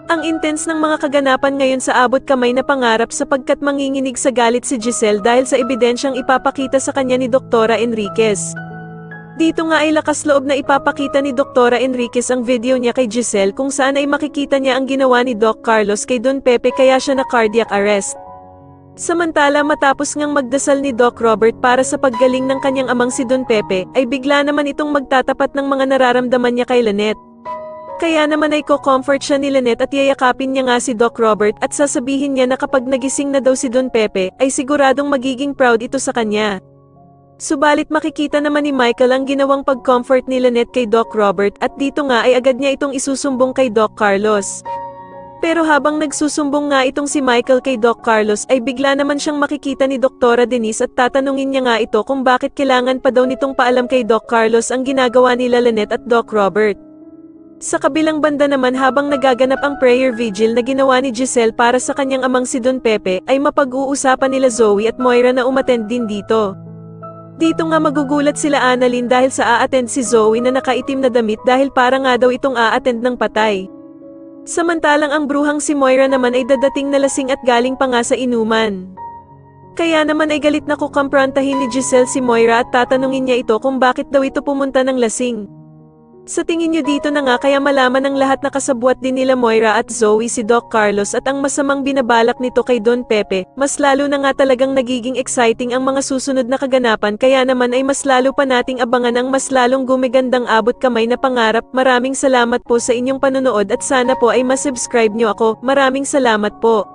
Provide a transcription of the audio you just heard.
Ang intense ng mga kaganapan ngayon sa abot kamay na pangarap sapagkat manginginig sa galit si Giselle dahil sa ebidensyang ipapakita sa kanya ni Doktora Enriquez. Dito nga ay lakas loob na ipapakita ni Doktora Enriquez ang video niya kay Giselle kung saan ay makikita niya ang ginawa ni Doc Carlos kay Don Pepe kaya siya na cardiac arrest. Samantala matapos ngang magdasal ni Doc Robert para sa paggaling ng kanyang amang si Don Pepe, ay bigla naman itong magtatapat ng mga nararamdaman niya kay Lynette. Kaya naman ay ko-comfort siya ni Lynette at yayakapin niya nga si Doc Robert at sasabihin niya na kapag nagising na daw si Don Pepe, ay siguradong magiging proud ito sa kanya. Subalit makikita naman ni Michael ang ginawang pag-comfort ni Lynette kay Doc Robert at dito nga ay agad niya itong isusumbong kay Doc Carlos. Pero habang nagsusumbong nga itong si Michael kay Doc Carlos ay bigla naman siyang makikita ni Doktora Denise at tatanungin niya nga ito kung bakit kailangan pa daw nitong paalam kay Doc Carlos ang ginagawa nila Lynette at Doc Robert. Sa kabilang banda naman habang nagaganap ang prayer vigil na ginawa ni Giselle para sa kanyang amang si Don Pepe ay mapag-uusapan nila Zoe at Moira na umattend din dito. Dito nga magugulat sila Annalyn dahil sa a-attend si Zoe na nakaitim na damit dahil para nga daw itong a-attend ng patay. Samantalang ang bruhang si Moira naman ay dadating na lasing at galing pa nga sa inuman. Kaya naman ay galit na kukumprontahin ni Giselle si Moira at tatanungin niya ito kung bakit daw ito pumunta ng lasing. Sa tingin niyo dito na nga kaya malaman ng lahat na kasabwat din nila Moira at Zoe si Doc Carlos at ang masamang binabalak nito kay Don Pepe, mas lalo na nga talagang nagiging exciting ang mga susunod na kaganapan kaya naman ay mas lalo pa nating abangan ang mas lalong gumigandang abot kamay na pangarap. Maraming salamat po sa inyong panonood at sana po ay masubscribe niyo ako. Maraming salamat po.